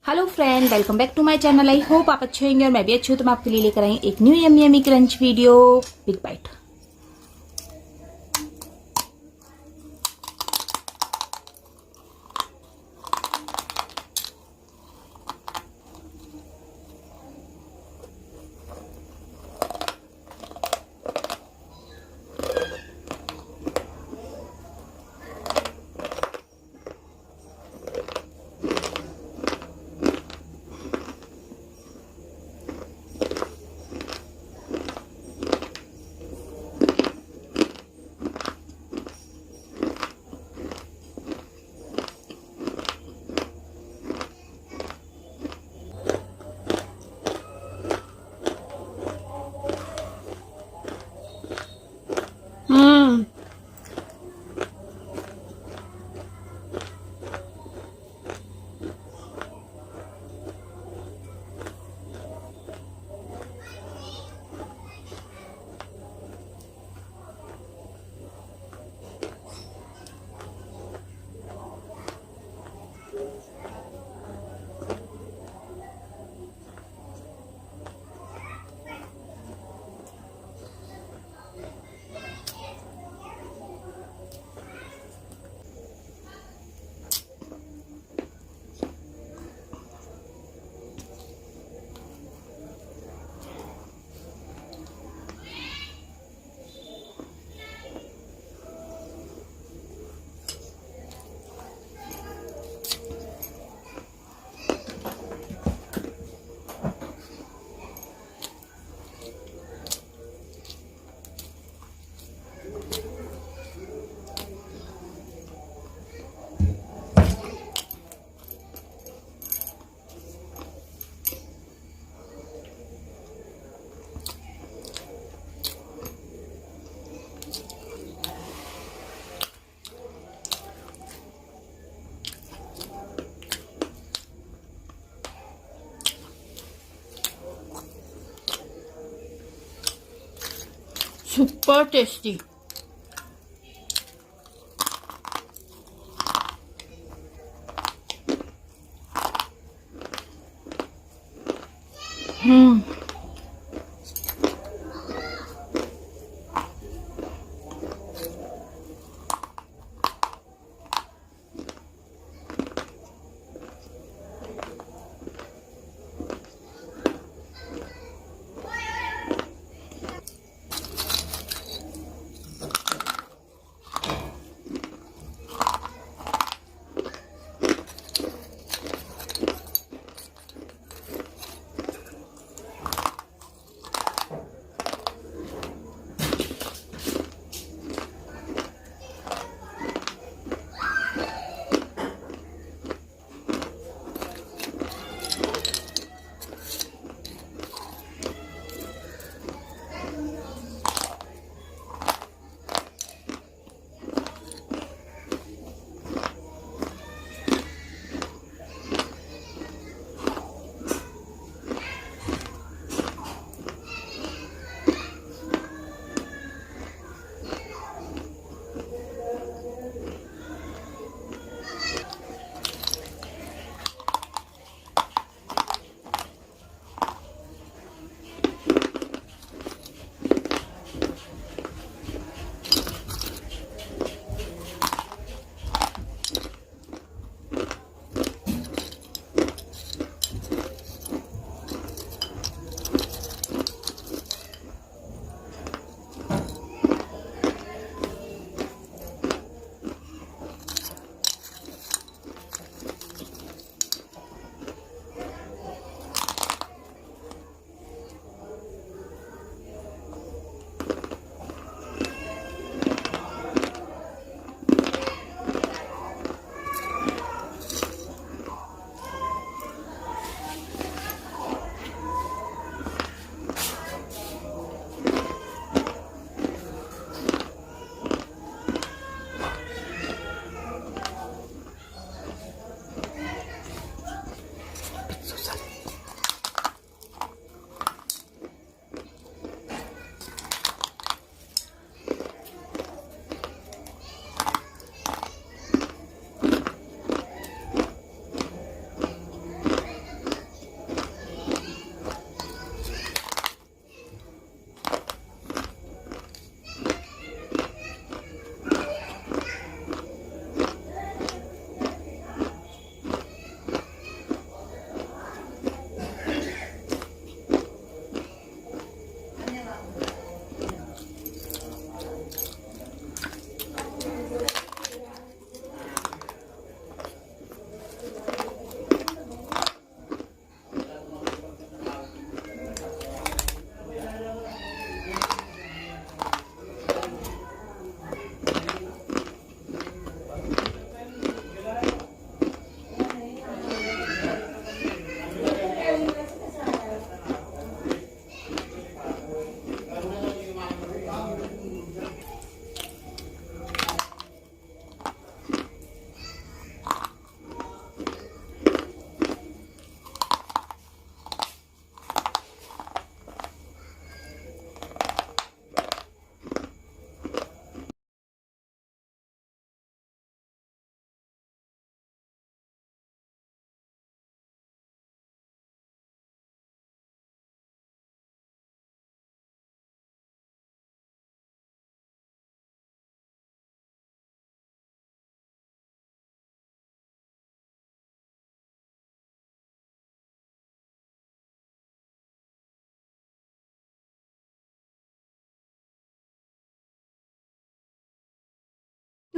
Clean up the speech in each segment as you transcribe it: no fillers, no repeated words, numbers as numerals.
Hello friend, welcome back to my channel. I hope आप अच्छे होंगे और मैं भी अच्छी हूँ। तो मैं आपके लिए लेकर आई एक new yummy yummy crunch video. Big bite. Super tasty.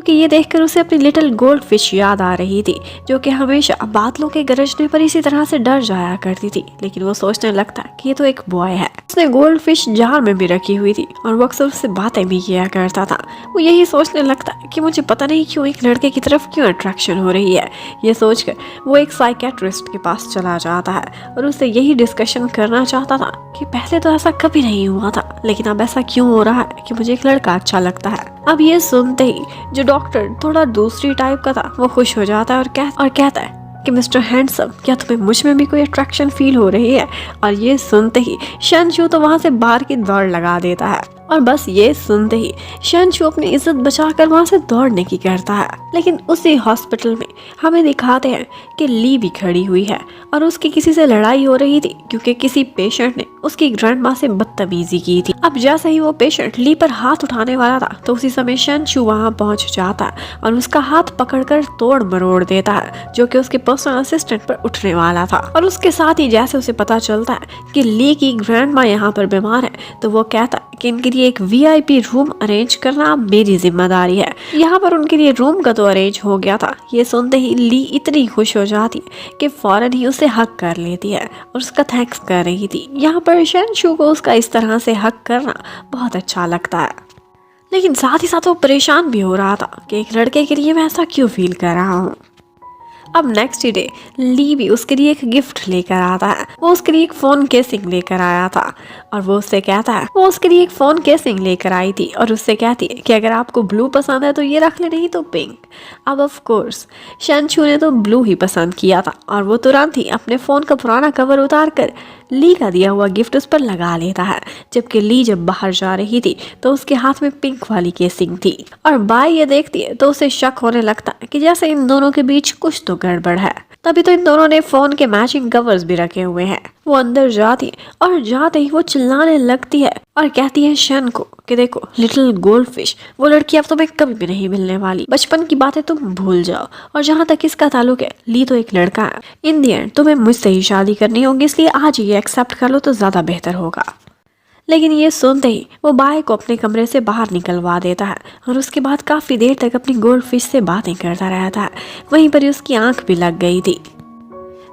जबकि ये देखकर उसे अपनी लिटिल गोल्ड फिश याद आ रही थी, जो कि हमेशा बादलों के गरजने पर इसी तरह से डर जाया करती थी। लेकिन वो सोचने लगता कि ये तो एक बॉय है। उसने गोल्ड फिश जार में भी रखी हुई थी और वो अक्सर उससे बातें भी किया करता था। वो यही सोचने लगता कि मुझे पता नहीं क्यों एक लड़के की तरफ क्यों अट्रैक्शन हो रही है। ये सोचकर वो एक साइकेट्रिस्ट के पास चला जाता है और उससे यही डिस्कशन करना चाहता था कि पहले तो ऐसा कभी नहीं हुआ था, लेकिन अब ऐसा क्यों हो रहा है कि मुझे एक लड़का अच्छा लगता है। अब ये सुनते ही जो डॉक्टर थोड़ा दूसरी टाइप का था वो खुश हो जाता है और कहता है कि मिस्टर हैंडसम, क्या तुम्हें मुझ में भी कोई अट्रैक्शन फील हो रही है? और ये सुनते ही शनशू तो वहाँ से बाहर की दौड़ लगा देता है और बस ये सुनते ही शनशू अपनी इज्जत बचाकर वहाँ से दौड़ने की करता है। लेकिन उसी हॉस्पिटल में हमें दिखाते हैं कि ली भी खड़ी हुई है और उसकी किसी से लड़ाई हो रही थी क्योंकि किसी पेशेंट ने उसकी ग्रैंडमा से बदतमीजी की थी। अब जैसे ही वो पेशेंट ली पर हाथ उठाने वाला था तो उसी समय शनशू वहाँ पहुँच जाता है और उसका हाथ पकड़कर तोड़ मरोड़ देता है, जो कि उसके पर्सनल असिस्टेंट पर उठने वाला था। और उसके साथ ही जैसे उसे पता चलता है कि ली की ग्रैंडमा यहाँ पर बीमार है तो वो कहता है कि इनके लिए एक VIP रूम अरेंज करना मेरी जिम्मेदारी है। यहाँ पर उनके लिए रूम का तो अरेंज हो गया था। ये सुनते ही ली इतनी खुश हो जाती है कि फौरन ही उसे हक कर लेती है और उसका थैंक्स कर रही थी। यहाँ पर शनशू को उसका इस तरह से हक करना बहुत अच्छा लगता है, लेकिन साथ ही साथ वो परेशान भी हो रहा था कि एक लड़के के लिए मैं ऐसा क्यों फील कर रहा हूँ। अब नेक्स्ट डे ली भी उसके लिए एक गिफ्ट लेकर आता है। वो उसके लिए एक फोन केसिंग लेकर आया था और वो उससे कहता है वो उसके लिए एक फोन केसिंग लेकर आई थी और उससे कहती है कि अगर आपको ब्लू पसंद है तो ये रख ले, नहीं तो पिंक। अब ऑफ कोर्स शनशू ने तो ब्लू ही पसंद किया था और वो तुरंत ही अपने फोन का पुराना कवर उतार कर ली का दिया हुआ गिफ्ट उस पर लगा लेता है। जबकि ली जब बाहर जा रही थी तो उसके हाथ में पिंक वाली केसिंग थी और बाई ये देखती है तो उसे शक होने लगता है कि जैसे इन दोनों के बीच कुछ तो गड़बड़ है। तभी तो इन दोनों ने फोन के मैचिंग कवर्स भी रखे हुए हैं। वो अंदर जाती है और जाते ही वो चिल्लाने लगती है और कहती है शन को कि देखो लिटिल गोल्ड फिश, वो लड़की अब तुम्हें कभी भी नहीं मिलने वाली। बचपन की बातें तुम भूल जाओ और जहाँ तक इसका ताल्लुक है, ली तो एक लड़का है। इन दी एंड तुम्हें मुझसे ही शादी करनी होगी, इसलिए आज ये एक्सेप्ट कर लो तो ज्यादा बेहतर होगा। लेकिन ये सुनते ही वो बाय को अपने कमरे से बाहर निकलवा देता है और उसके बाद काफी देर तक अपनी गोल्ड फिश से बातें करता रहता है। वहीं पर उसकी आंख भी लग गई थी।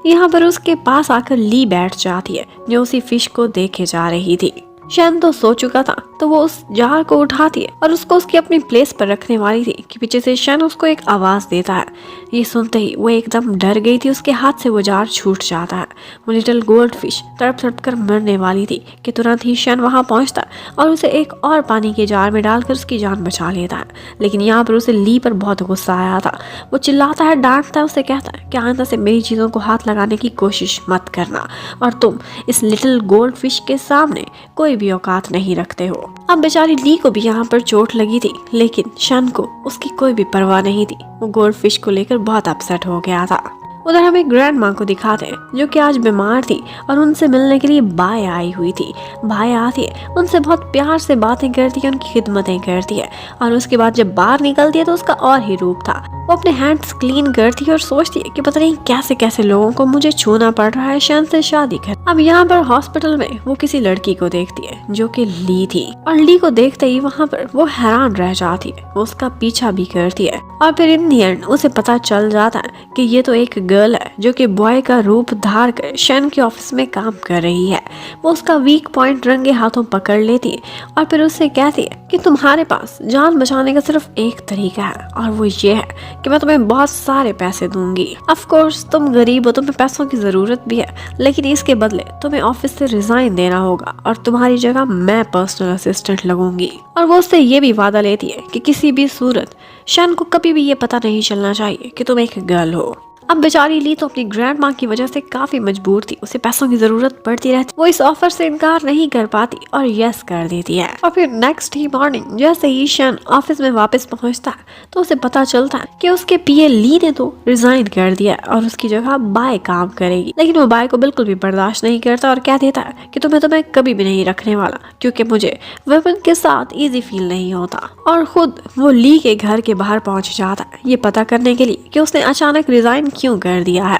यहाँ पर उसके पास आकर ली बैठ जाती है जो उसी फिश को देखे जा रही थी। शन तो सो चुका था तो वो उस जार को उठाती है और उसको उसकी अपनी प्लेस पर रखने वाली थी कि पीछे से शन उसको एक आवाज देता है। ये सुनते ही वो एकदम डर गई थी। उसके हाथ से वो जार छूट जाता है। वो लिटिल गोल्ड फिश तड़प तड़प कर मरने वाली थी कि तुरंत ही शन वहां पहुंचता और उसे एक और पानी के जार में डालकर उसकी जान बचा लेता है। लेकिन यहाँ पर उसे ली पर बहुत गुस्सा आया था। वो चिल्लाता है, डांटता है, उसे कहता है कि आइंदा से मेरी चीजों को हाथ लगाने की कोशिश मत करना और तुम इस लिटिल गोल्ड फिश के सामने कोई भी औकात नहीं रखते हो। अब बेचारी ली को भी यहाँ पर चोट लगी थी, लेकिन शन को उसकी कोई भी परवाह नहीं थी। वो गोल्ड फिश को लेकर बहुत अपसेट हो गया था। उधर हमें ग्रैंड माँ को दिखाते हैं जो कि आज बीमार थी और उनसे मिलने के लिए बाय आई हुई थी। बाय आती है, उनसे बहुत प्यार से बातें करती है, उनकी खिदमतें करती है और उसके बाद जब बाहर निकलती है तो उसका और ही रूप था। वो अपने हैंड्स क्लीन करती है और सोचती है कि पता नहीं कैसे कैसे लोगों को मुझे छूना पड़ रहा है शन से शादी कर। अब यहाँ पर हॉस्पिटल में वो किसी लड़की को देखती है जो कि ली थी और ली को देखते ही वहाँ पर वो हैरान रह जाती है। वो उसका पीछा भी करती है और फिर इन दी एंड उसे पता चल जाता है कि ये तो एक गर्ल है जो कि बॉय का रूप धार कर शन के ऑफिस में काम कर रही है। वो उसका वीक पॉइंट रंगे हाथों पकड़ लेती है और फिर उससे कहती है कि तुम्हारे पास जान बचाने का सिर्फ एक तरीका है और वो ये है कि मैं तुम्हें बहुत सारे पैसे दूंगी। ऑफ कोर्स तुम गरीब हो, तुम्हें पैसों की जरूरत भी है, लेकिन इसके बदले तुम्हें ऑफिस से रिजाइन देना होगा और तुम्हारी जगह मैं पर्सनल असिस्टेंट लगूंगी। और वो उससे ये भी वादा लेती है कि किसी भी सूरत शन को कभी भी ये पता नहीं चलना चाहिए कि तुम एक गर्ल हो। अब बेचारी ली तो अपनी ग्रैंड माँ की वजह से काफी मजबूर थी। उसे पैसों की जरूरत पड़ती रहती। वो इस ऑफर से इनकार नहीं कर पाती और यस कर देती है। और फिर नेक्स्ट ही मॉर्निंग जैसे ही शन ऑफिस में वापस पहुंचता है तो उसे पता चलता है कि उसके पीए ली ने तो रिजाइन कर दिया और उसकी जगह बाय काम करेगी। लेकिन वो बाय को बिल्कुल भी बर्दाश्त नहीं करता और कह देता है कि तुम्हें तो मैं कभी भी नहीं रखने वाला, क्योंकि मुझे वुमेन के साथ इजी फील नहीं होता। और खुद वो ली के घर के बाहर पहुंच जाता है ये पता करने के लिए कि उसने अचानक रिजाइन क्यों कर दिया है।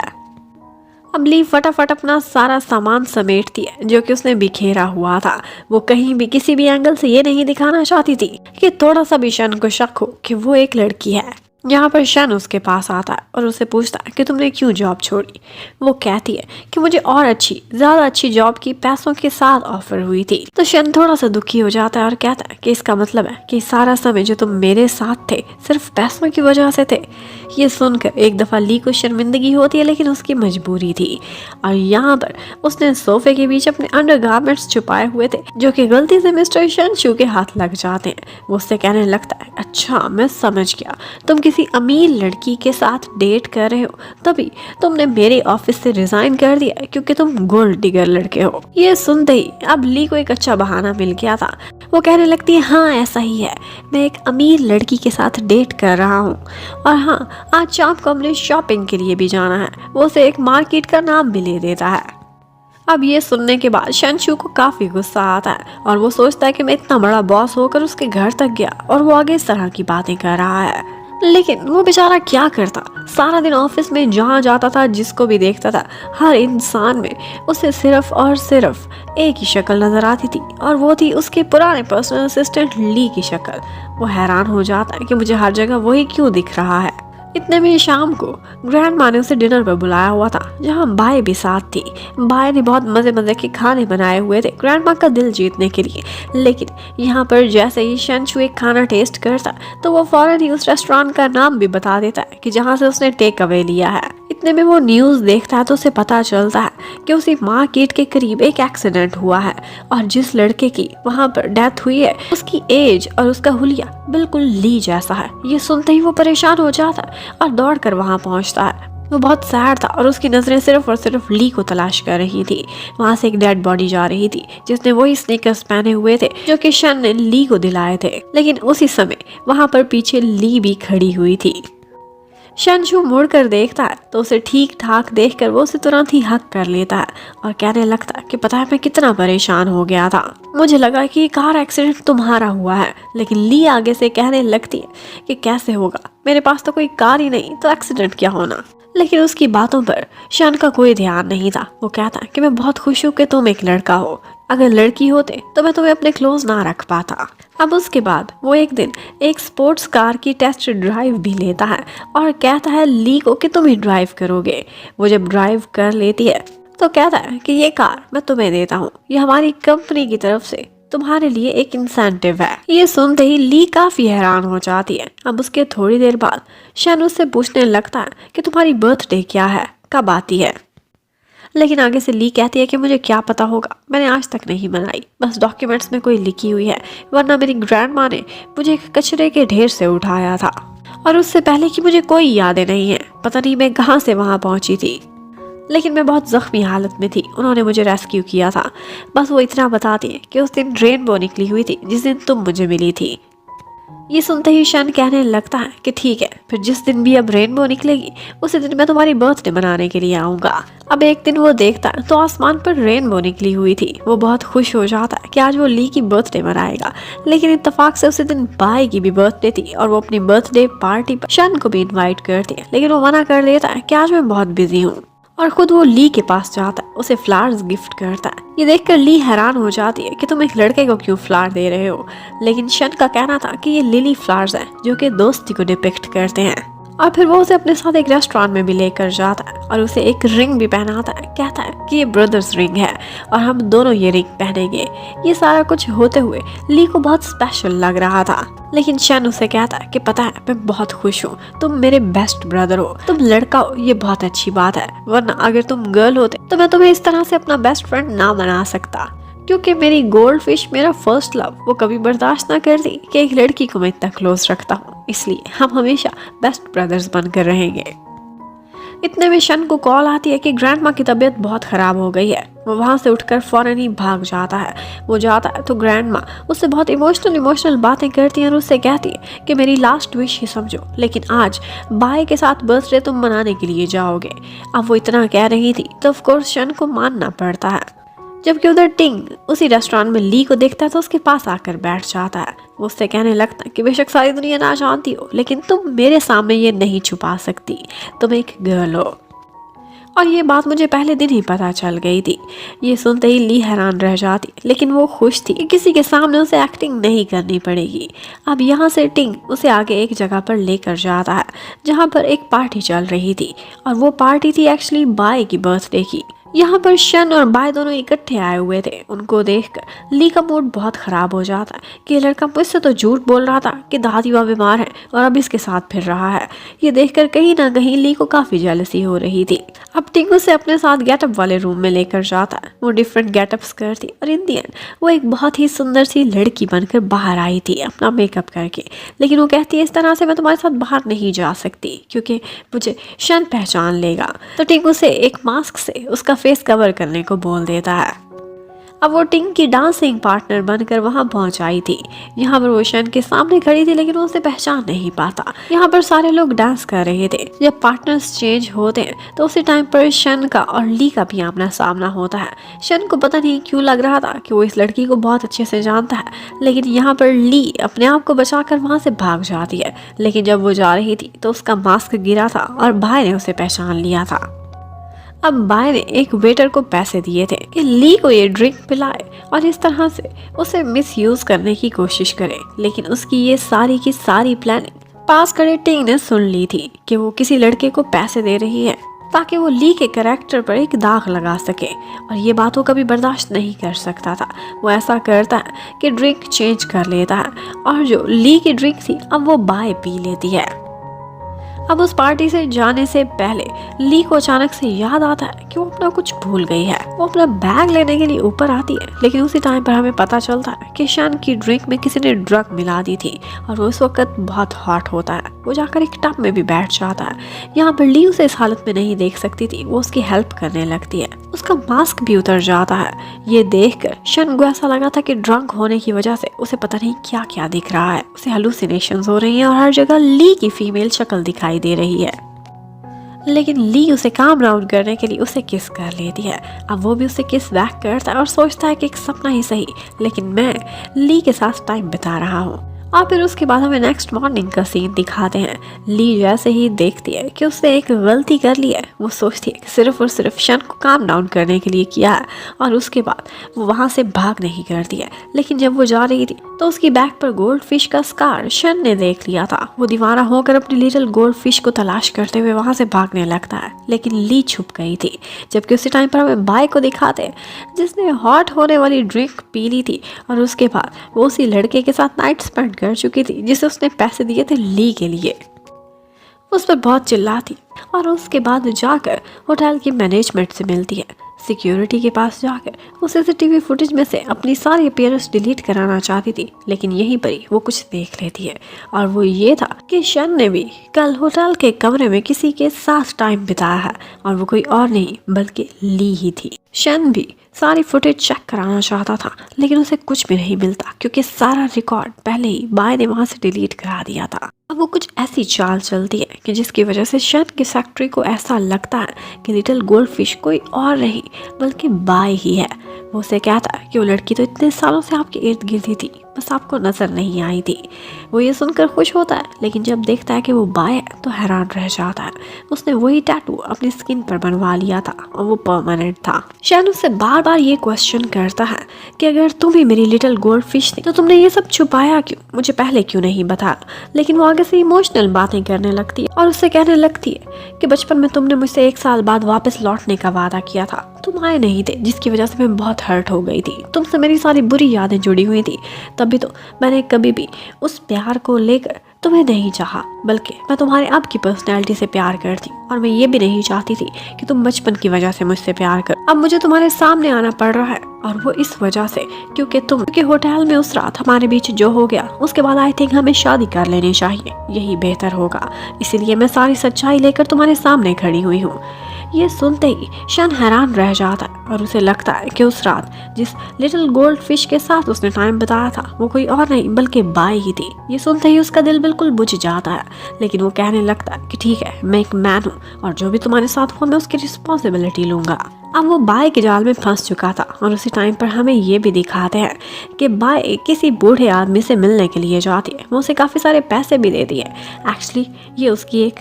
अब ली फटाफट अपना सारा सामान समेटती है जो कि उसने बिखेरा हुआ था। वो कहीं भी किसी भी एंगल से ये नहीं दिखाना चाहती थी कि थोड़ा सा भी शन को शक हो कि वो एक लड़की है। यहाँ पर शन उसके पास आता है और उससे पूछता है कि तुमने क्यों जॉब छोड़ी। वो कहती है कि मुझे और ज़्यादा अच्छी जॉब की पैसों के साथ ऑफर हुई थी। तो शन थोड़ा सा दुखी हो जाता है और कहता है कि इसका मतलब है कि सारा समय जो तुम मेरे साथ थे सिर्फ पैसों की वजह से थे। ये सुनकर एक दफ़ा ली को शर्मिंदगी होती है, लेकिन उसकी मजबूरी थी। और यहाँ पर उसने सोफे के बीच अपने अंडरगारमेंट्स छुपाए हुए थे जो कि गलती से मिस्टर शनशू के हाथ लग जाते हैं। वो उससे कहने लगता है, अच्छा मैं समझ गया, तुम किसी अमीर लड़की के साथ डेट कर रहे हो, तभी तुमने मेरे ऑफिस से रिजाइन कर दिया क्योंकि तुम गोल्ड डिगर लड़के हो। ये सुनते ही अब ली को एक अच्छा बहाना मिल गया था। वो कहने लगती है, हाँ ऐसा ही है, मैं एक अमीर लड़की के साथ डेट कर रहा हूँ और हाँ आज शाम को हमने शॉपिंग के लिए भी जाना है। वो उसे एक मार्केट का नाम भी ले देता है। अब ये सुनने के बाद शनशू को काफी गुस्सा आता है और वो सोचता है कि मैं इतना बड़ा बॉस होकर उसके घर तक गया और वो आगे इस तरह की बातें कर रहा है। लेकिन वो बेचारा क्या करता, सारा दिन ऑफिस में जहाँ जाता था जिसको भी देखता था हर इंसान में उसे सिर्फ और सिर्फ एक ही शक्ल नजर आती थी और वो थी उसके पुराने पर्सनल असिस्टेंट ली की शक्ल। वो हैरान हो जाता है कि मुझे हर जगह वही क्यों दिख रहा है। इतने में शाम को ग्रैंड माँ ने उसे डिनर पर बुलाया हुआ था जहाँ बाय भी साथ थी। बाय ने बहुत मजे मजे के खाने बनाए हुए थे ग्रैंड माँ का दिल जीतने के लिए। लेकिन यहाँ पर जैसे ही शनशू एक खाना टेस्ट करता तो वो फौरन ही उस रेस्टोरेंट का नाम भी बता देता है कि जहाँ से उसने टेक अवे लिया है। इतने में वो न्यूज़ देखता है तो उसे पता चलता है कि उसी मार्केट के करीब एक एक्सीडेंट हुआ है और जिस लड़के की वहाँ पर डेथ हुई है उसकी एज और उसका हुलिया बिल्कुल ली जैसा है। ये सुनते ही वो परेशान हो जाता है और दौड़कर वहाँ पहुँचता है। वो बहुत सैड था और उसकी नजरें सिर्फ और सिर्फ ली को तलाश कर रही थी। वहाँ से एक डेड बॉडी जा रही थी जिसने वही स्नीकर्स पहने हुए थे जो कि शन ने ली को दिलाए थे। लेकिन उसी समय वहाँ पर पीछे ली भी खड़ी हुई थी। शनशू मुड़कर देखता है तो उसे ठीक ठाक देखकर वो उसे तुरंत ही हक कर लेता है और कहने लगता है कि पता है मैं कितना परेशान हो गया था, मुझे लगा कि कार एक्सीडेंट तुम्हारा हुआ है। लेकिन ली आगे से कहने लगती है कि कैसे होगा, मेरे पास तो कोई कार ही नहीं तो एक्सीडेंट क्या होना। लेकिन उसकी बातों पर शन का कोई ध्यान नहीं था। वो कहता है कि मैं बहुत खुश हूँ कि तुम एक लड़का हो, अगर लड़की होते तो मैं तुम्हें अपने क्लोज ना रख पाता। अब उसके बाद वो एक दिन एक स्पोर्ट्स कार की टेस्ट ड्राइव भी लेता है और कहता है ली को कि तुम ही ड्राइव करोगे। वो जब ड्राइव कर लेती है तो कहता है कि ये कार मैं तुम्हें देता हूँ, ये हमारी कंपनी की तरफ से तुम्हारे लिए एक इंसेंटिव है। ये सुनते ही ली काफी हैरान हो जाती है। अब उसके थोड़ी देर बाद शन उससे पूछने लगता है कि तुम्हारी बर्थडे क्या है, कब आती है। लेकिन आगे से ली कहती है कि मुझे क्या पता होगा, मैंने आज तक नहीं बनाई, बस डॉक्यूमेंट्स में कोई लिखी हुई है, वरना मेरी ग्रैंड माँ ने मुझे एक कचरे के ढेर से उठाया था और उससे पहले कि मुझे कोई यादें नहीं है, पता नहीं मैं कहाँ से वहाँ पहुँची थी, लेकिन मैं बहुत जख्मी हालत में थी, उन्होंने मुझे रेस्क्यू किया था। बस वो इतना बताती है कि उस दिन रेनबो निकली हुई थी जिस दिन तुम मुझे मिली थी। ये सुनते ही शन कहने लगता है कि ठीक है, फिर जिस दिन भी अब रेनबो निकलेगी उसी दिन मैं तुम्हारी बर्थडे मनाने के लिए आऊँगा। अब एक दिन वो देखता है तो आसमान पर रेनबो निकली हुई थी। वो बहुत खुश हो जाता है कि आज वो ली की बर्थडे मनाएगा। लेकिन इत्तेफाक से उसी दिन बाय की भी बर्थडे थी और वो अपनी बर्थडे पार्टी पर शन को भी इन्वाइट करती है, लेकिन वो मना कर देता है कि आज मैं बहुत बिजी हूँ और खुद वो ली के पास जाता है, उसे फ्लावर्स गिफ्ट करता है। ये देखकर ली हैरान हो जाती है कि तुम एक लड़के को क्यों फ्लावर दे रहे हो। लेकिन शन का कहना था कि ये लिली फ्लावर्स हैं जो कि दोस्ती को डिपिक्ट करते हैं। और फिर वो उसे अपने साथ एक रेस्टोरेंट में भी लेकर जाता है और उसे एक रिंग भी पहनाता है। कहता है कि ये ब्रदर्स रिंग है और हम दोनों ये रिंग पहनेंगे। ये सारा कुछ होते हुए ली को बहुत स्पेशल लग रहा था। लेकिन शन उसे कहता है कि पता है मैं बहुत खुश हूँ, तुम मेरे बेस्ट ब्रदर हो, तुम लड़का हो, ये बहुत अच्छी बात है, वरना अगर तुम गर्ल होते तो मैं तुम्हें इस तरह से अपना बेस्ट फ्रेंड ना बना सकता, क्योंकि मेरी गोल्ड फिश मेरा फर्स्ट लव वो कभी बर्दाश्त ना करती कि एक लड़की को मैं इतना क्लोज रखता हूँ, इसलिए हम हमेशा बेस्ट ब्रदर्स बनकर रहेंगे। इतने में शन को कॉल आती है कि ग्रैंड माँ की तबीयत बहुत खराब हो गई है। वो वहाँ से उठकर फौरन ही भाग जाता है। वो जाता है तो ग्रैंड माँ उससे बहुत इमोशनल बातें करती हैं और उससे कहती है कि मेरी लास्ट विश ही समझो, लेकिन आज बाय के साथ बर्थडे तुम मनाने के लिए जाओगे। अब वो इतना कह रही थी तो ऑफ कोर्स शन को मानना पड़ता है। जबकि उधर टिंग उसी रेस्टोरेंट में ली को देखता है तो उसके पास आकर बैठ जाता है। वो उससे कहने लगता है कि बेशक सारी दुनिया ना जानती हो, लेकिन तुम मेरे सामने ये नहीं छुपा सकती, तुम एक गर्ल हो। और ये बात मुझे पहले दिन ही पता चल गई थी। ये सुनते ही ली हैरान रह जाती, लेकिन वो खुश थी कि किसी के सामने उसे एक्टिंग नहीं करनी पड़ेगी। अब यहाँ से टिंग उसे आगे एक जगह पर लेकर जाता है जहाँ पर एक पार्टी चल रही थी, और वो पार्टी थी एक्चुअली बाय की बर्थडे की। यहाँ पर शन और बाय दोनों इकट्ठे आए हुए थे। उनको देखकर ली का मूड बहुत ख़राब हो जाता है कि ये लड़का मुझसे तो झूठ बोल रहा था कि दादी माँ बीमार है और अब इसके साथ फिर रहा है। ये देखकर कहीं ना कहीं ली को काफ़ी जेलसी हो रही थी। अब टिंग उसे अपने साथ गेटअप वाले रूम में लेकर जाता है। वो डिफरेंट गेटअप्स करती और इन दी एंड वो एक बहुत ही सुंदर सी लड़की बनकर बाहर आई थी अपना मेकअप करके। लेकिन वो कहती है इस तरह से मैं तुम्हारे साथ बाहर नहीं जा सकती क्योंकि मुझे शन पहचान लेगा। तो टिंग उसे एक मास्क से उसका फेस कवर करने को बोल देता है। अब वो टिंग की डांसिंग पार्टनर बनकर वहां पहुंच आई थी। यहाँ पर वो शन के सामने खड़ी थी, लेकिन वो उसे पहचान नहीं पाता। यहाँ पर सारे लोग डांस कर रहे थे। जब पार्टनर्स चेंज होते हैं तो उसी टाइम पर शन का और ली का भी आमना सामना होता है। शन को पता नहीं क्यों लग रहा था कि वो इस लड़की को बहुत अच्छे से जानता है, लेकिन यहाँ पर ली अपने आप को बचाकर वहां से भाग जाती है। लेकिन जब वो जा रही थी तो उसका मास्क गिरा था और भाई ने उसे पहचान लिया था। अब बाय ने एक वेटर को पैसे दिए थे कि ली को ये ड्रिंक पिलाए और इस तरह से उसे मिसयूज करने की कोशिश करे। लेकिन उसकी ये सारी की सारी प्लानिंग पास खड़े टिंग ने सुन ली थी कि वो किसी लड़के को पैसे दे रही है ताकि वो ली के कैरेक्टर पर एक दाग लगा सके, और ये बात वो कभी बर्दाश्त नहीं कर सकता था। वो ऐसा करता है कि ड्रिंक चेंज कर लेता है और जो ली की ड्रिंक थी अब वो बाय पी लेती है। अब उस पार्टी से जाने से पहले ली को अचानक से याद आता है कि वो अपना कुछ भूल गई है। वो अपना बैग लेने के लिए ऊपर आती है, लेकिन उसी टाइम पर हमें पता चलता है कि शन की ड्रिंक में किसी ने ड्रग मिला दी थी और वो इस वक्त बहुत हॉट होता है। वो जाकर एक टब में भी बैठ जाता है। यहाँ पर ली उसे इस हालत में नहीं देख सकती थी। वो उसकी हेल्प करने लगती है। उसका मास्क भी उतर जाता है। ये देखकर शन को ऐसा लगा था कि ड्रंक होने की वजह से उसे पता नहीं क्या क्या दिख रहा है। उसे हेलुसिनेशंस हो रही हैं और हर जगह ली की फीमेल शक्ल दिखाई दे रही है। लेकिन ली उसे काम डाउन करने के लिए उसे किस कर लेती है। अब वो भी उसे किस बैक करता है और सोचता है कि एक सपना ही सही, लेकिन मैं ली के साथ टाइम बिता रहा हूँ। और फिर उसके बाद हमें नेक्स्ट मॉर्निंग का सीन दिखाते हैं। ली जैसे ही देखती है कि उसने एक गलती कर ली है, वो सोचती है कि सिर्फ और सिर्फ शन को काम डाउन करने के लिए किया है, और उसके बाद वो वहाँ से भाग नहीं करती है। लेकिन जब वो जा रही थी तो उसकी बैक पर गोल्ड फिश का स्कार शन ने देख लिया था। वो दीवाना होकर अपनी लिटिल गोल्ड फिश को तलाश करते हुए वहाँ से भागने लगता है, लेकिन ली छुप गई थी। जबकि उसी टाइम पर हमें बाय को दिखाते हैं जिसने हॉट होने वाली ड्रिंक पी ली थी, और उसके बाद वो उसी लड़के के साथ नाइट स्पेंड कर चुकी थी जिसे उसने पैसे दिए थे ली के लिए। उस पर बहुत चिल्लाती और उसके बाद जाकर होटल की मैनेजमेंट से मिलती है। सिक्योरिटी के पास जाकर वो सीसीटीवी फुटेज में से अपनी सारी अपीयरेंस डिलीट कराना चाहती थी, लेकिन यहीं पर ही वो कुछ देख लेती है, और वो ये था कि शन ने भी कल होटल के कमरे में किसी के साथ टाइम बिताया है, और वो कोई और नहीं बल्कि ली ही थी। शन भी सारी फुटेज चेक कराना चाहता था, लेकिन उसे कुछ भी नहीं मिलता क्योंकि सारा रिकॉर्ड पहले ही बाय ने वहां से डिलीट करा दिया था। अब वो कुछ ऐसी चाल चलती है कि जिसकी वजह से शन की सेक्रेटरी को ऐसा लगता है कि लिटिल गोल्ड फिश कोई और नहीं बल्कि बाय ही है। वो उसे कहता है कि वो लड़की तो इतने सालों से आपके इर्द गिर्द ही थी, बस आपको नजर नहीं आई थी। वो ये सुनकर खुश होता है, लेकिन जब देखता है कि वो बाय है तो हैरान रह जाता है। उसने वही टैटू अपनी स्किन पर बनवा लिया था और वो परमानेंट था। शन उससे बार बार ये क्वेश्चन करता है कि अगर तुम ही मेरी लिटिल गोल्ड फिश थी तो तुमने ये सब छुपाया क्यों, मुझे पहले क्यों नहीं बताया। लेकिन वो आगे से इमोशनल बातें करने लगती है और उससे कहने लगती है कि बचपन में तुमने मुझसे 1 साल बाद वापस लौटने का वादा किया था, तुम आए नहीं थे, जिसकी वजह से मैं बहुत हर्ट हो गई थी। तुमसे मेरी सारी बुरी यादें जुड़ी हुई थी, तभी तो मैंने कभी भी उस प्यार को लेकर तुम्हें नहीं चाहा, बल्कि मैं तुम्हारे अब की पर्सनैलिटी से प्यार करती, और मैं ये भी नहीं चाहती थी कि तुम बचपन की वजह से मुझसे प्यार कर। अब मुझे तुम्हारे सामने आना पड़ रहा है, और वो इस वजह से क्योंकि होटल में उस रात हमारे बीच जो हो गया, उसके बाद आई थिंक हमें शादी कर लेनी चाहिए, यही बेहतर होगा। इसीलिए मैं सारी सच्चाई लेकर तुम्हारे सामने खड़ी हुई हूँ। ये सुनते ही शन हैरान रह जाता है और उसे लगता है कि उस रात जिस लिटिल गोल्ड फिश के साथ उसने टाइम बिताया था वो कोई और नहीं बल्कि बाय ही थी। ये सुनते ही उसका दिल बिल्कुल बुझ जाता है, लेकिन वो कहने लगता है कि ठीक है, मैं एक मैन हूँ और जो भी तुम्हारे साथ हुआ मैं उसकी रिस्पॉन्सिबिलिटी लूंगा। अब वो बाय के जाल में फंस चुका था, और उसी टाइम पर हमें ये भी दिखाते हैं कि बाय किसी बूढ़े आदमी से मिलने के लिए जाती है। वो उसे काफ़ी सारे पैसे भी देती है। एक्चुअली ये उसकी एक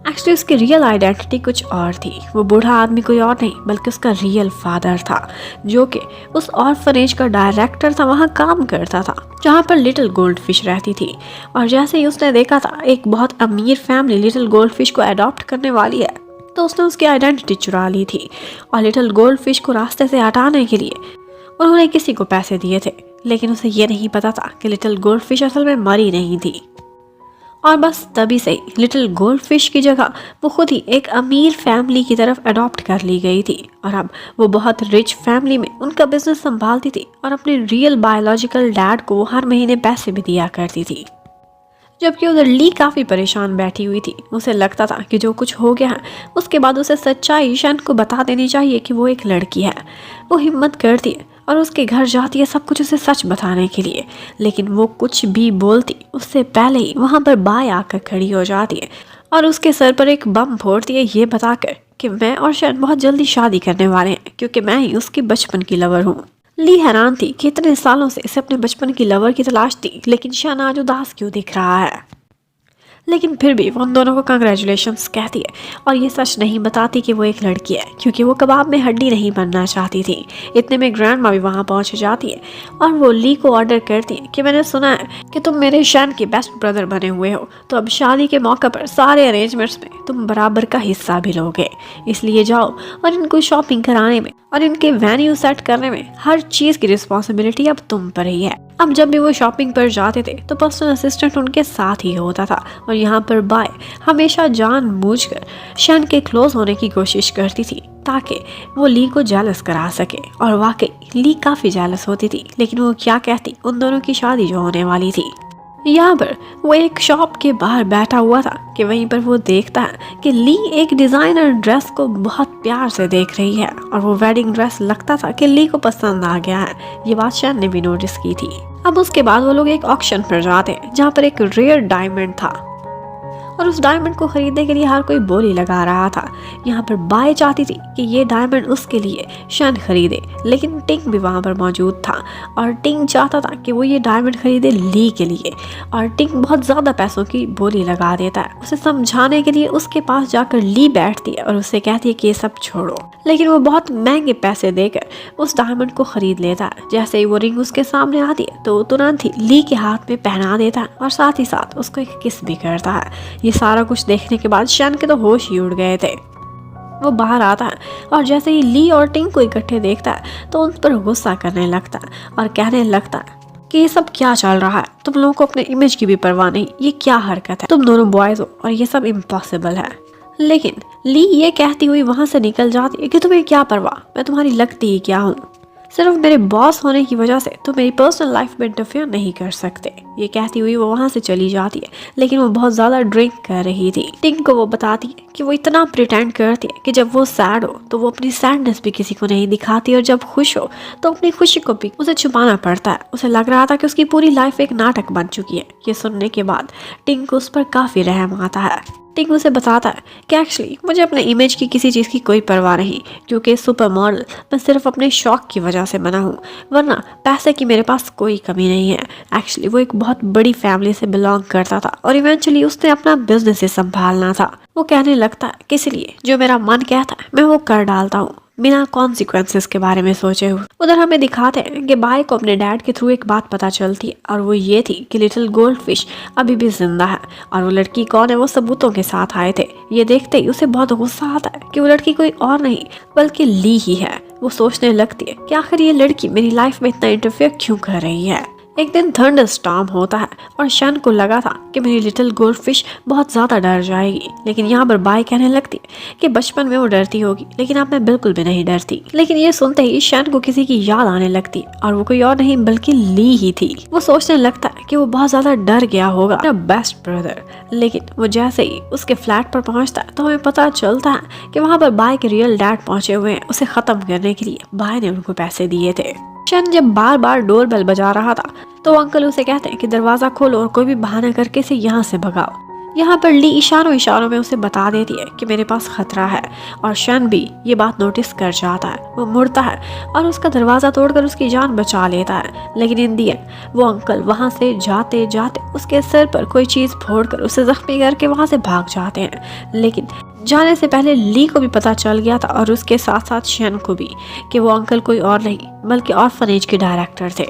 एक्चुअली उसकी रियल आइडेंटिटी कुछ और थी। वो बूढ़ा आदमी कोई और नहीं बल्कि उसका रियल फादर था, जो कि उस ऑर्फनेज का डायरेक्टर था, वहाँ काम करता था जहाँ पर लिटिल गोल्डफिश रहती थी। और जैसे ही उसने देखा था एक बहुत अमीर फैमिली लिटिल गोल्डफिश को अडॉप्ट करने वाली है, तो उसने उसकी आइडेंटिटी चुरा ली थी और लिटिल गोल्डफिश को रास्ते से हटाने के लिए उन्होंने किसी को पैसे दिए थे। लेकिन उसे ये नहीं पता था कि लिटिल गोल्डफिश असल में मरी नहीं थी। और बस तभी से लिटिल गोल्डफिश की जगह वो खुद ही एक अमीर फैमिली की तरफ अडॉप्ट कर ली गई थी और अब वो बहुत रिच फैमिली में उनका बिजनेस संभालती थी और अपने रियल बायोलॉजिकल डैड को हर महीने पैसे भी दिया करती थी। जबकि उधर ली काफ़ी परेशान बैठी हुई थी। उसे लगता था कि जो कुछ हो गया है उसके बाद उसे सच्चाई शन को बता देनी चाहिए कि वो एक लड़की है। वो हिम्मत करती है और उसके घर जाती है सब कुछ उसे सच बताने के लिए, लेकिन वो कुछ भी बोलती उससे पहले ही वहाँ पर बाय आकर खड़ी हो जाती है और उसके सर पर एक बम फोड़ती है, ये बताकर कि मैं और शन बहुत जल्दी शादी करने वाले हैं क्योंकि मैं ही उसकी बचपन की लवर हूँ। ली हैरान थी कि इतने सालों से इसे अपने बचपन की लवर की तलाश थी, लेकिन शन आज उदास क्यों दिख रहा है। लेकिन फिर भी वो उन दोनों को कंग्रेचुलेशंस कहती है और ये सच नहीं बताती कि वो एक लड़की है, क्योंकि वो कबाब में हड्डी नहीं बनना चाहती थी। इतने में ग्रैंड माँ भी वहाँ पहुँच जाती है और वो ली को ऑर्डर करती है कि मैंने सुना है कि तुम मेरे शन के बेस्ट ब्रदर बने हुए हो, तो अब शादी के मौके पर सारे अरेंजमेंट्स में तुम बराबर का हिस्सा भी लोगे। इसलिए जाओ और इनको शॉपिंग कराने में और इनके वेन्यू सेट करने में हर चीज़ की रिस्पॉन्सिबिलिटी अब तुम पर ही है। अब जब भी वो शॉपिंग पर जाते थे तो पर्सनल असिस्टेंट उनके साथ ही होता था और यहाँ पर बाय हमेशा जानबूझकर शन के क्लोज होने की कोशिश करती थी ताकि वो ली को जेलस करा सके। और वाकई ली काफ़ी जेलस होती थी, लेकिन वो क्या कहती उन दोनों की शादी जो होने वाली थी। यहाँ पर वो एक शॉप के बाहर बैठा हुआ था कि वहीं पर वो देखता है कि ली एक डिज़ाइनर ड्रेस को बहुत प्यार से देख रही है और वो वेडिंग ड्रेस लगता था कि ली को पसंद आ गया है। ये बात शन ने भी नोटिस की थी। अब उसके बाद वो लोग एक ऑक्शन पर जाते हैं जहाँ पर एक रेयर डायमंड था और उस डायमंड को खरीदने के लिए हर कोई बोली लगा रहा था। यहाँ पर बाय चाहती थी कि ये डायमंड उसके लिए शन खरीदे, लेकिन टिंग भी वहाँ पर मौजूद था और टिंग चाहता था कि वो ये डायमंड खरीदे ली के लिए। और टिंग बहुत ज़्यादा पैसों की बोली लगा देता है। उसे समझाने के लिए उसके पास जाकर ली बैठती है और उससे कहती है कि ये सब छोड़ो, लेकिन वो बहुत महंगे पैसे देकर उस डायमंड को खरीद लेता है। जैसे ही वो रिंग उसके सामने आती है तो तुरंत ही ली के हाथ में पहना देता है और साथ ही साथ उसको एक किस भी करता है। ये सारा कुछ देखने के बाद शन के तो होश ही उड़ गए थे। वो बाहर आता है और जैसे ही ली और टिंग को इकट्ठे देखता है तो उन पर गुस्सा करने लगता है और कहने लगता है कि ये सब क्या चल रहा है, तुम लोगों को अपने इमेज की भी परवाह नहीं, ये क्या हरकत है, तुम दोनों बॉयज हो और ये सब इम्पॉसिबल है। लेकिन ली ये कहती हुई वहां से निकल जाती है कि तुम्हें क्या परवाह, मैं तुम्हारी लगती ही क्या हूँ, सिर्फ मेरे बॉस होने की वजह से तो मेरी पर्सनल लाइफ में इंटरफेयर नहीं कर सकते। ये कहती हुई वो वहाँ से चली जाती है, लेकिन वो बहुत ज़्यादा ड्रिंक कर रही थी। टिंग को वो बताती है कि वो इतना प्रिटेंड करती है कि जब वो सैड हो तो वो अपनी सैडनेस भी किसी को नहीं दिखाती और जब खुश हो तो अपनी खुशी को भी उसे छुपाना पड़ता है। उसे लग रहा था कि उसकी पूरी लाइफ एक नाटक बन चुकी है। ये सुनने के बाद टिंग को उस पर काफ़ी रहम आता है। टिंग उसे बताता है कि एक्चुअली मुझे अपने इमेज की किसी चीज़ की कोई परवाह नहीं, क्योंकि सुपर मॉडल मैं सिर्फ अपने शौक की वजह से बना हूँ, वरना पैसे की मेरे पास कोई कमी नहीं है। एक्चुअली वो एक बहुत बड़ी फैमिली से बिलोंग करता था और इवेंचुअली उसने अपना बिजनेस ही संभालना था। वो कहने लगता है कि इसलिए जो मेरा मन कहता है मैं वो कर डालता हूँ बिना कॉन्सिक्वेंसेस के बारे में सोचे हुए। उधर हमें दिखाते हैं कि बाय को अपने डैड के थ्रू एक बात पता चलती है और वो ये थी कि लिटिल गोल्डफिश अभी भी जिंदा है और वो लड़की कौन है वो सबूतों के साथ आए थे। ये देखते ही उसे बहुत गुस्सा आता है कि वो लड़की कोई और नहीं बल्कि ली ही है। वो सोचने लगती है कि आखिर ये लड़की मेरी लाइफ में इतना इंटरफेयर क्यों कर रही है। एक दिन थंडर स्टॉर्म होता है और शन को लगा था कि मेरी लिटिल गोल्डफिश बहुत ज़्यादा डर जाएगी, लेकिन यहाँ पर बाय कहने लगती है कि बचपन में वो डरती होगी लेकिन अब मैं बिल्कुल भी नहीं डरती। लेकिन ये सुनते ही शन को किसी की याद आने लगती और वो कोई और नहीं बल्कि ली ही थी। वो सोचने लगता है कि वो बहुत ज़्यादा डर गया होगा अपना बेस्ट ब्रदर, लेकिन वो जैसे ही उसके फ्लैट पर पहुँचता है तो हमें पता चलता है कि वहाँ पर बाय के रियल डैड पहुँचे हुए हैं। उसे ख़त्म करने के लिए बाय ने उनको पैसे दिए थे। शन जब बार बार डोर बेल बजा रहा था तो अंकल उसे कहते हैं कि दरवाज़ा खोलो और कोई भी बहाना करके इसे यहाँ से भगाओ। यहाँ पर ली इशारों इशारों में उसे बता देती है कि मेरे पास खतरा है और शन भी ये बात नोटिस कर जाता है। वो मुड़ता है और उसका दरवाजा तोड़कर उसकी जान बचा लेता है, लेकिन इन दी एंड वो अंकल वहाँ से जाते जाते उसके सिर पर कोई चीज़ फोड़कर उसे जख्मी करके वहाँ से भाग जाते हैं। लेकिन जाने से पहले ली को भी पता चल गया था और उसके साथ साथ शन को भी कि वो अंकल कोई और नहीं बल्कि ऑर्फनेज के डायरेक्टर थे।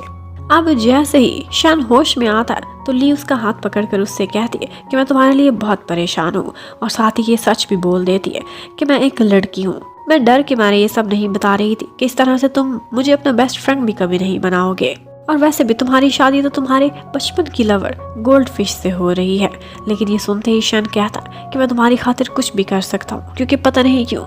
अब जैसे ही शन होश में आता है तो ली उसका हाथ पकड़कर उससे कहती है कि मैं तुम्हारे लिए बहुत परेशान हूँ और साथ ही ये सच भी बोल देती है कि मैं एक लड़की हूँ। मैं डर के मारे ये सब नहीं बता रही थी कि इस तरह से तुम मुझे अपना बेस्ट फ्रेंड भी कभी नहीं बनाओगे, और वैसे भी तुम्हारी शादी तो तुम्हारे बचपन की लवर गोल्ड फिश से हो रही है। लेकिन ये सुनते ही शन कहता कि मैं तुम्हारी खातिर कुछ भी कर सकता हूँ, क्योंकि पता नहीं क्यों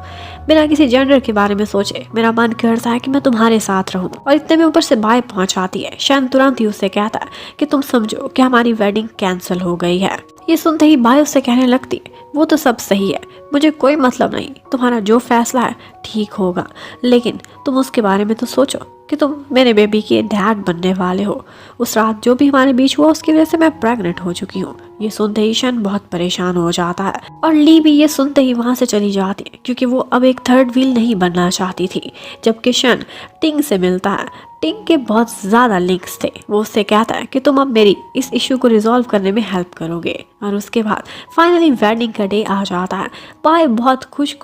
बिना किसी जेंडर के बारे में सोचे मेरा मन करता है कि मैं तुम्हारे साथ रहूँ। और इतने में ऊपर से बाय पहुंच आती है। शन तुरंत ही उससे कहता है कि तुम समझो कि हमारी वेडिंग कैंसिल हो गई है। ये सुनते ही बाय उससे कहने लगती है वो तो सब सही है, मुझे कोई मतलब नहीं, तुम्हारा जो फैसला है ठीक होगा, लेकिन तुम उसके बारे में तो सोचो कि तुम मेरे बेबी के डैड बनने वाले हो। उस रात जो भी हमारे बीच हुआ उसकी वजह से मैं प्रेग्नेंट हो चुकी हूँ। ये सुनते ही शन बहुत परेशान हो जाता है और ली भी ये सुनते ही वहाँ से चली जाती है, क्योंकि वो अब एक थर्ड व्हील नहीं बनना चाहती थी। जबकि शन टिंग से मिलता है। टिंग के बहुत ज़्यादा लिंक्स थे। वो उससे कहता है कि तुम अब मेरी इस इशू को रिजॉल्व करने में हेल्प करोगे। और उसके बाद फाइनली वेडिंग का डे आ जाता है। बाय बहुत खुश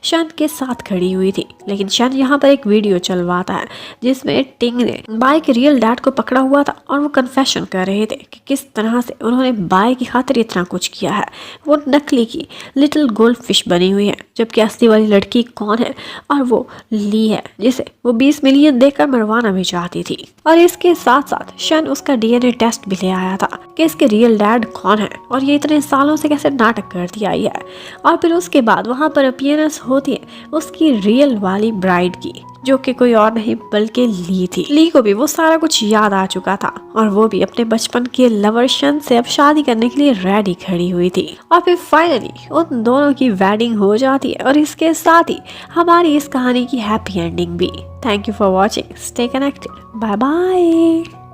शन के साथ खड़ी हुई थी, लेकिन शन यहाँ पर एक वीडियो चलवाता है जिसमें टिंग ने बाय के रियल डैड को पकड़ा हुआ था और वो कन्फेशन कर रहे थे कि किस तरह से उन्होंने बाय की खातिर इतना कुछ किया है। वो नकली की लिटिल गोल्ड फिश बनी हुई है, जबकि असली वाली लड़की कौन है, और वो ली है जिसे वो 20 मिलियन देकर मरवाना भी चाहती थी। और इसके साथ साथ शन उसका डीएनए टेस्ट भी ले आया था कि इसके रियल डैड कौन है और ये इतने सालों से कैसे नाटक करती आई है। और फिर उसके बाद वहाँ पर अपीयरेंस होती है उसकी रियल वाली ब्राइड की, जो कि कोई और नहीं बल्कि ली थी। ली को भी वो सारा कुछ याद आ चुका था और वो भी अपने बचपन के लवर शन से अब शादी करने के लिए रेडी खड़ी हुई थी। और फिर फाइनली उन दोनों की वेडिंग हो जाती है और इसके साथ ही हमारी इस कहानी की हैप्पी एंडिंग भी। Thank you for watching, stay connected, bye bye.